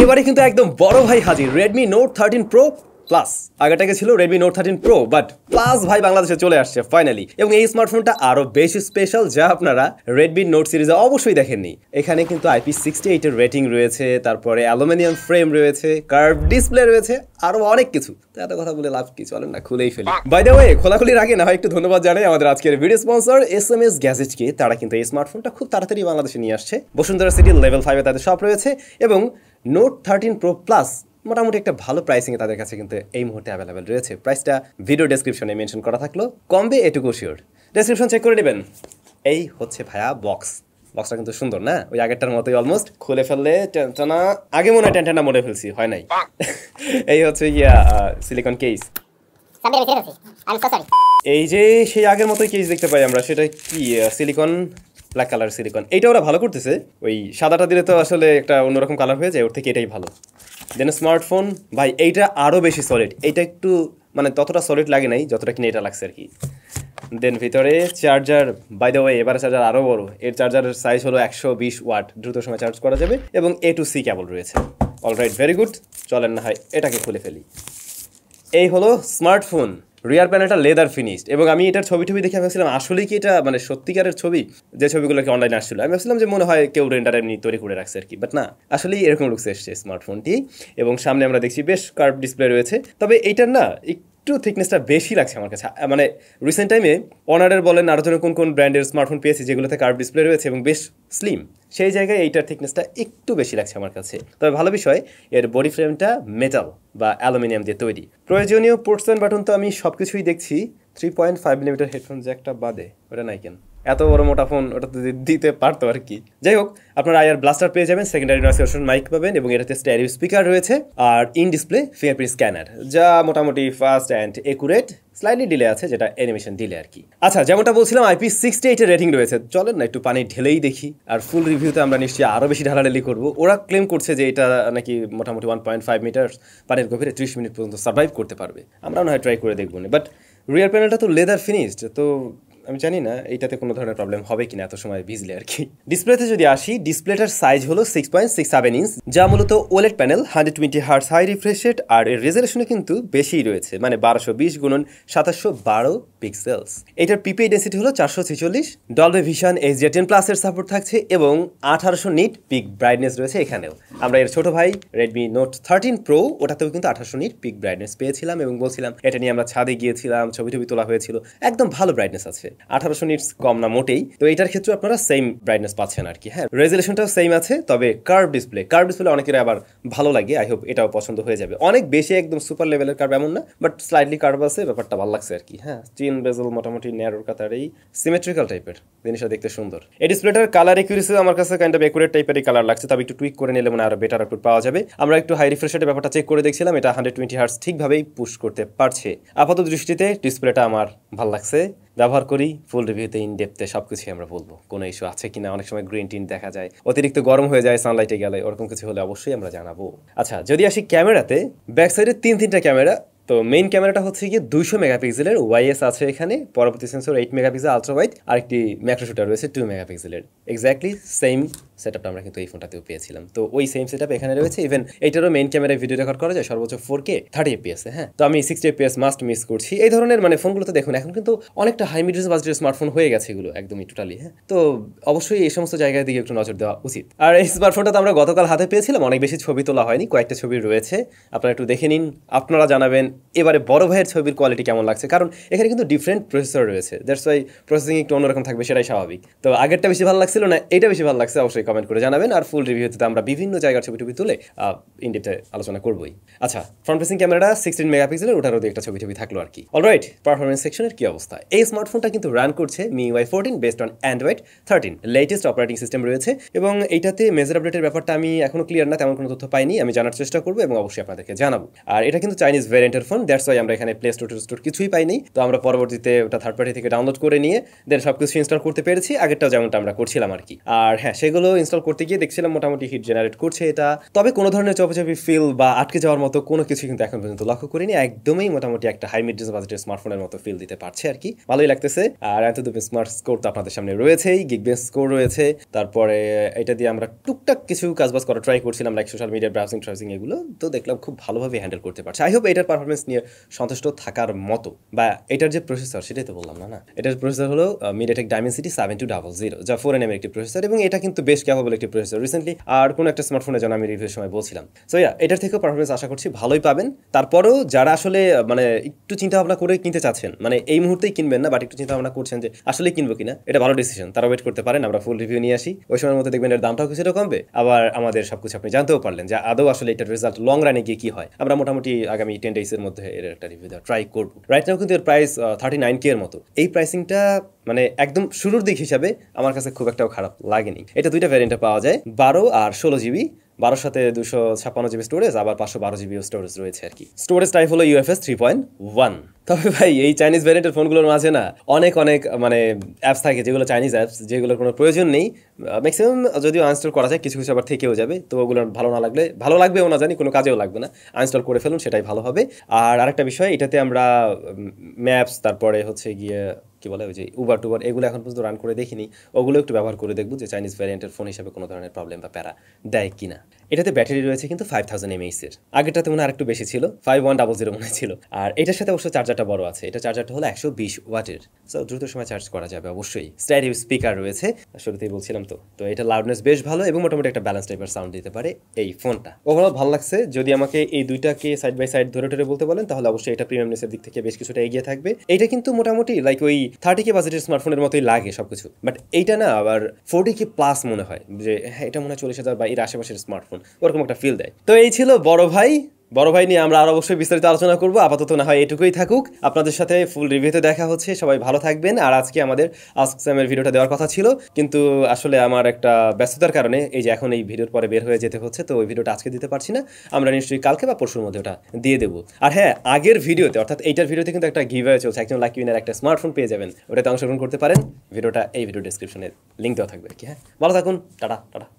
এবারে কিন্তু একদম বড় ভাই হাজির Redmi Note 13 Pro প্লাস। আগেটাকে ছিল Redmi Note 13 Pro, but plus ভাই বাংলাদেশে চলে আসছে ফাইনালি। এবং এই স্মার্টফোনটা আরো বেশি স্পেশাল, যা আপনারা Redmi Note সিরিজে অবশ্যই দেখেননি। এখানে কিন্তু IP68 এর রেটিং রয়েছে, তারপরে অ্যালুমিনিয়াম ফ্রেম রয়েছে, কার্ভ ডিসপ্লে রয়েছে, আরো অনেক কিছু। তো এত কথা বলে লাভ কি, চলেন না খুলেই ফেলি। বাই দ্য ওয়ে, খোলাখুলির আগে না হয় একটু ধন্যবাদ জানাই আমাদের আজকের ভিডিও স্পন্সর SMS গ্যাজেটকে। তারা কিন্তু এই স্মার্টফোনটা খুব তাড়াতাড়ি বাংলাদেশে নিয়ে আসছে। বসুন্ধরা সিটি লেভেল 5 এ তাদের শপ রয়েছে এবং Note 13 Pro Plus মোটামুটি একটা ভালো প্রাইসিংয়ে তাদের কাছে কিন্তু এই মুহূর্তে অ্যাভেলেবেল রয়েছে। প্রাইসটা ভিডিও ডেসক্রিপশনে মেনশন করা থাকলো, কমবে এটুকু শিওর। ডেসক্রিপশন চেক করে নেবেন। এই হচ্ছে ভাইয়া বক্সটা কিন্তু সুন্দর না, ওই আগেরটার মতোই অলমোস্ট। খুলে ফেললে টেনটানা, আগে মনে হয় টেনটানা মনে ফেলছি, হয় নাই। এই হচ্ছে গিয়া সিলিকন কেস। এই যে সেই আগের মতোই কেস দেখতে পাই আমরা, সেটা কি সিলিকন, ব্ল্যাক কালার সিলিকন। এইটা ওরা ভালো করতেছে, ওই সাদাটা দিলে তো আসলে একটা অন্যরকম কালার হয়ে যায়, ওর থেকে এটাই ভালো। দেন স্মার্টফোন ভাই এইটা আরও বেশি সলিড, এইটা একটু মানে ততটা সলিড লাগে নাই যতটা কিনা এটা লাগছে আর কি। দেন ভিতরে চার্জার, বাই দ্য ওয়ে এবারে চার্জার আরও বড়। এর চার্জারের সাইজ হলো 120 ওয়াট, দ্রুত সময় চার্জ করা যাবে এবং A to C কেবল রয়েছে। Alright, very good. চলেন না হয় এটাকে খুলে ফেলি। এই হলো স্মার্টফোন। রিয়ার প্যানেলটা লেদার ফিনিশড এবং আমি এটার ছবি দেখে ভাবছিলাম আসলে কি এটা মানে সত্যিকারের ছবি, যে ছবিগুলোকে অনলাইনে আসছিল। আমি ভাবছিলাম যে মনে হয় কেউ রেন্ডার এমনি তৈরি করে রাখছে আর কি, বাট না, আসলেই এরকম লুকস এসছে স্মার্টফোনটি। এবং সামনে আমরা দেখছি বেশ কার্ভ ডিসপ্লে রয়েছে, তবে এইটার না একটু থিকনেসটা বেশি লাগছে আমার কাছে। মানে রিসেন্ট টাইমে অনারের বলেন আরও ধরনের কোন ব্র্যান্ডের স্মার্টফোন পেয়েছি যেগুলোতে কার্ভ ডিসপ্লে রয়েছে এবং বেশ স্লিম, সেই জায়গায় এইটার থিকনেসটা একটু বেশি লাগছে আমার কাছে। তবে ভালো বিষয়, এর বডি ফ্রেমটা মেটাল বা অ্যালুমিনিয়াম দিয়ে তৈরি। প্রয়োজনীয় পোর্টস অ্যান্ড বাটন তো আমি সব কিছুই দেখছি, 3.5mm হেডফোন জ্যাকটা বাদে ওটা নাই কেন? এত বড় মোটা ফোন ওটা তো দিতে পারতো আর কি। যাই হোক, আপনারা আইআর ব্লাস্টার পেয়ে যাবেন, সেকেন্ডারি নয়েজ ক্যান্সেলেশন মাইক পাবেন এবং এটাতে স্টেরিও স্পিকার রয়েছে আর ইন ডিসপ্লে ফিঙ্গারপ্রিন্ট স্ক্যানার, যা মোটামুটি fast and accurate. Slightly delay আছে, যেটা অ্যানিমেশন ডিলে আর কি। আচ্ছা, যেমনটা বলছিলাম IP68 এর রেটিং রয়েছে। চলেন না একটু পানি ঢেলেই দেখি, আর ফুল রিভিউতে আমরা নিশ্চয়ই আরও বেশি ঢালাঢালি করবো। ওরা ক্লেম করছে যে এটা নাকি মোটামুটি 1.5 মিটার পানির গভীরে 30 মিনিট পর্যন্ত সার্ভাইভ করতে পারবে। আমরা না হয় ট্রাই করে দেখবো না, বাট রিয়ার প্যানেলটা তো লেদার ফিনিশড, তো আমি জানি না এইটাতে কোনো ধরনের প্রবলেম হবে কিনা এত সময় ভিজলে আর কি। ডিসপ্লেতে যদি আসি, ডিসপ্লেটার সাইজ হলো 6.67 ইঞ্চ, যা মূলত OLED panel, 120 hertz high refresh rate, আর এর রেজলিউশনে কিন্তু বেশিই রয়েছে, মানে 1220x2712 পিক্সেলস। এটার পিপিআই ডেন্সিটি হলো 446, ডলবে ভিশন HDR10+ এর সাপোর্ট থাকছে এবং 1800 নিট পিক ব্রাইটনেস রয়েছে এখানেও। আমরা এর ছোট ভাই Redmi Note 13 Pro, ওটাতেও কিন্তু 1800 নিট পিক ব্রাইটনেস পেয়েছিলাম এবং বলছিলাম এটা নিয়ে আমরা ছাদে গিয়েছিলাম, ছবি তোলা হয়েছিল, একদম ভালো ব্রাইটনেস আছে। 1800 নিটস কম না মোটেই। তো এটার ক্ষেত্রে আপনারা সেম ব্রাইটনেস পাচ্ছেন আর কি। হ্যাঁ, রেজলিউশনটাও সেম আছে, তবে কার্ভ ডিসপ্লে অনেকের আবার ভালো লাগে। আই হোপ এটাও পছন্দ হয়ে যাবে। অনেক বেশি একদম সুপার লেভেলের কার্ভ এমন না, বাট স্লাইডলি কার্ভ আছে, ব্যাপারটা ভালো লাগছে আর কি। হ্যাঁ, চিন বেজল মোটামুটি ন্যারোর কাতারেই সিমেট্রিক্যাল টাইপের, জিনিসটা দেখতে সুন্দর। এই ডিসপ্লেটার কালার একুরেসি আমার কাছে কাইন্ড অফ একুরেট টাইপেরই কালার লাগছে, তবে একটু টুইক করে নিলে মনে আরো বেটার আউটপুট পাওয়া যাবে। আমরা একটু হাই রিফ্রেশ রেটের ব্যাপারটা চেক করে দেখছিলাম, এটা 120 হার্টজ ঠিকভাবেই পুশ করতে পারছে। আপাতত দৃষ্টিতে ডিসপ্লেটা আমার ভালো লাগছে, ব্যবহার করি। ফুল রিভিউতে ইন ডেপথে সবকিছুই আমরা বলবো, কোনো ইস্যু আছে কিনা। অনেক সময় গ্রিন টিন দেখা যায়, অতিরিক্ত গরম হয়ে যায় সানলাইটে গেলে, ওরকম কিছু হলে অবশ্যই আমরা জানাবো। আচ্ছা, যদি আসি ক্যামেরাতে, ব্যাক সাইডে তিনটা ক্যামেরা। তো মেইন ক্যামেরাটা হচ্ছে গিয়ে 200 মেগাপিক্সেলের, ওয়াইএস আছে এখানে, পরবর্তী সেন্সর 8 মেগাপিক্সেল আলট্রা ওয়াইড, আর একটি ম্যাক্রো শুটার রয়েছে 2 মেগাপিক্সেলের। এক্স্যাক্টলি সেম সেটআপটা আমরা কিন্তু এই ফোনটাতেও পেয়েছিলাম। তো ওই সেম সেটআপ এখানে রয়েছে। ইভেন এইটারও মেইন ক্যামেরায় ভিডিও রেকর্ড করা যায় সর্বোচ্চ 4K 30 FPS। হ্যাঁ, তো আমি 60 FPS মাস্ট মিস করছি। এই ধরনের মানে ফোনগুলোতে দেখুন এখন কিন্তু অনেকটা হাই মিড রেঞ্জ বাজেটের স্মার্টফোন হয়ে গেছে এগুলো, একদমই টোটালি। হ্যাঁ, তো অবশ্যই এই সমস্ত জায়গার দিকে একটু নজর দেওয়া উচিত। আর এই স্মার্টফোনটা তো আমরা গতকাল হাতে পেয়েছিলাম, অনেক বেশি ছবি তোলা হয়নি, কয়েকটা ছবি রয়েছে, আপনারা একটু দেখে নিন। আপনারা জানাবেন এবারে বড় ভাইয়ের ছবির কোয়ালিটি কেমন লাগছে, কারণ এখানে কিন্তু ডিফারেন্ট প্রসেসর রয়েছে, দ্যাটস ওয়াই প্রসেসিং একটু অন্যরকম থাকবে, সেটাই স্বাভাবিক। তো আগেরটা বেশি ভালো লাগছিল না এটা বেশি ভালো লাগছে, অবশ্যই কমেন্ট করে জানাবেন। আর ফুল রিভিউতে আমরা বিভিন্ন জায়গার ছবি তুলে ইনডেপথে আলোচনা করবোই। আচ্ছা, ফ্রন্ট ফেসিং ক্যামেরাটা 16 মেগাপিক্সেলের, ওটারও একটা ছবি থাকলো আর কি। অলরাইট, পারফরমেন্স সেকশনের কি অবস্থা? এই স্মার্টফোনটা কিন্তু রান করছে MIUI 14 based on Android 13, latest operating system রয়েছে এবং এইটাতে মেজর আপডেটের ব্যাপারটা আমি এখনো ক্লিয়ার না, তেমন কোনো তথ্য পাইনি। আমি জানার চেষ্টা করবো এবং অবশ্যই আপনাদেরকে জানাবো। আর এটা কিন্তু চাইনিজ ভ্যারিয়েন্টের ফোন, দ্যাটস ওয়াই আমরা এখানে প্লে স্টোর কিছুই পাইনি। তো আমরা পরবর্তীতে ওটা থার্ড পার্টি থেকে ডাউনলোড করে নিয়ে দেন সবকিছু ইনস্টল করতে পেরেছি, আগেরটাও যেমনটা আমরা করছিলাম আর কি। আর হ্যাঁ, সেগুলো ইনস্টল করতে গিয়ে দেখছিলাম মোটামুটি হিট জেনারেট করছে এটা, তবে কোনো ধরনের চাপাচাপি ফিল বা আটকে যাওয়ার মতো কোনো কিছু কিন্তু এখন পর্যন্ত লক্ষ্য করিনি। একদমই মোটামুটি একটা হাই মিড রেঞ্জ বাজেটের স্মার্টফোনের মতো ফিল দিতে পারছে আর কি, ভালোই লাগতেছে। আর এত স্মার্ট স্কোর তো আপনাদের সামনে রয়েছেই, গিগবেস স্কোর রয়েছে, তারপরে এটা দিয়ে আমরা টুকটাক কিছু কাজবাজ করা ট্রাই করছিলাম, লাইক সোশ্যাল মিডিয়া ব্রাউজিং এগুলো, তো দেখলাম খুব ভালোভাবে হ্যান্ডেল করতে পারছে। আই হোপ এটার পারফরমেন্স নিয়ে সন্তুষ্ট থাকার মতো, বা এটার যে প্রসেসর সেটাই তো বললাম না, এটার প্রসেসর হলো মিডিয়াটেক ডাইমেনসিটি 7200, যা 4nm একটি প্রসেসর, এবং এটা কিন্তু বেশ ক্যাপাবল একটি প্রসেসর রিসেন্টলি আর কোনো একটা স্মার্টফোনে যেন আমি রিভিউর সময় বলছিলাম। সো এটার থেকেও পারফরমেন্স আশা করছি ভালোই পাবেন। তারপরেও যারা আসলে মানে একটু চিন্তা ভাবনা করে কিনতে চাচ্ছেন, মানে এই মুহূর্তেই কিনবেন না, বাট একটু চিন্তা ভাবনা করছেন যে আসলে কিনবো কিনা, এটা ভালো ডিসিশন, তারা ওয়েট করতে পারেন, আমরা ফুল রিভিউ নিয়ে আসি, ওই সময়ের মধ্যে দেখবেন এর দামটাও কিছুটা কমবে, আবার আমাদের সবকিছু আপনি জানতেও পারলেন যে আদৌ আসলে এটার রেজাল্ট লং রানে গিয়ে কি হয়। আমরা মোটামুটি আগামী 10 ডেজের মধ্যে এর একটা রিভিউ দেওয়া ট্রাই করবো। রাইট নাও কিন্তু এর প্রাইস 39K এর মতো। এই প্রাইসিংটা মানে একদম শুরুর দিক হিসাবে আমার কাছে খুব একটাও খারাপ লাগেনি। এটা দুইটা ভ্যারিয়েন্টে পাওয়া যায়, 12 আর 16GB। 12 সাথে 256GB স্টোরেজ, আবার 512GB স্টোরেজ রয়েছে আর কি। স্টোরেজ টাইপ হলো UFS 3.1। তবে ভাই এই চাইনিজ ভ্যারিয়েন্টের ফোনগুলোর মাঝে না অনেক মানে অ্যাপস থাকে যেগুলো চাইনিজ অ্যাপস, যেগুলোর কোনো প্রয়োজন নেই। ম্যাক্সিমাম যদিও আনইনস্টল করা যায়, কিছু কিছু আবার থেকেও যাবে, তো ওগুলো ভালো না লাগলে, ভালো লাগবেও না জানি, কোনো কাজেও লাগবে না, আনইনস্টল করে ফেলুন, সেটাই ভালো হবে। আর আরেকটা বিষয়, এটাতে আমরা ম্যাপস, তারপরে হচ্ছে গিয়ে কি বলে ওই যে উবার টুবার, এগুলো এখন পর্যন্ত রান করে দেখিনি, ওগুলো একটু ব্যবহার করে দেখবো যে চাইনিজ ভ্যারিয়েন্টের ফোন হিসাবে কোনো ধরনের প্রবলেম বা প্যারা দেয় কিনা। এটাতে ব্যাটারি রয়েছে কিন্তু 5000 mAh এর, আগেরটাতে মনে হয় আরেকটু বেশি ছিল, 5100 মনে ছিল। আর এটার সাথে অবশ্য চার্জারটা বড় আছে, এটা চার্জারটা হলো 120 ওয়াটের, সো দ্রুত সময় চার্জ করা যাবে অবশ্যই। স্টাইরিও স্পিকার রয়েছে, শুরুতেই বলছিলাম তো এটা লাউডনেস বেশ ভালো, এবং মোটামুটি একটা ব্যালেন্স টাইপের সাউন্ড দিতে পারে এই ফোনটা। ওভারঅল ভালো লাগছে। যদি আমাকে এই দুইটাকে সাইড বাই সাইড ধরে বলতে বলেন, তাহলে অবশ্যই এটা প্রিমিয়ামনেসের দিক থেকে বেশ কিছুটা এগিয়ে থাকবে। এটা কিন্তু মোটামুটি লাইক ওই 30K বাজেটের স্মার্টফোনের মতোই লাগে সবকিছু, বাট এইটা না আবার 40K প্লাস মনে হয়, যে হ্যাঁ এটা মনে হয় 40,000 বা এর আশেপাশের স্মার্টফোন, ওরকম একটা ফিল দেয়। তো এই ছিল বড় ভাই নিয়ে আমরা আর অবশ্যই বিস্তারিত আলোচনা করবো, আপাতত না হয় এটুকুই থাকুক। আপনাদের সাথে ফুল রিভিউতে দেখা হচ্ছে, সবাই ভালো থাকবেন। আর আজকে আমাদের আস্ক স্যামের ভিডিওটা দেওয়ার কথা ছিল, কিন্তু আসলে আমার একটা ব্যস্ততার কারণে এই যে এখন এই ভিডিওর পরে বের হয়ে যেতে হচ্ছে, তো ওই ভিডিওটা আজকে দিতে পারছি না, আমরা নিশ্চয়ই কালকে বা পরশুর মধ্যে ওটা দিয়ে দেবো। আর হ্যাঁ, আগের ভিডিওতে অর্থাৎ এইটার ভিডিওতে কিন্তু একটা গিভঅ্যাওয়ে চলছে, একজন লাকি উইনার একটা স্মার্টফোন পেয়ে যাবেন, ওটাতে অংশগ্রহণ করতে পারেন। ভিডিও ডেসক্রিপশনে লিঙ্ক দেওয়া থাকবে আর কি। হ্যাঁ, ভালো থাকুন, টাটা।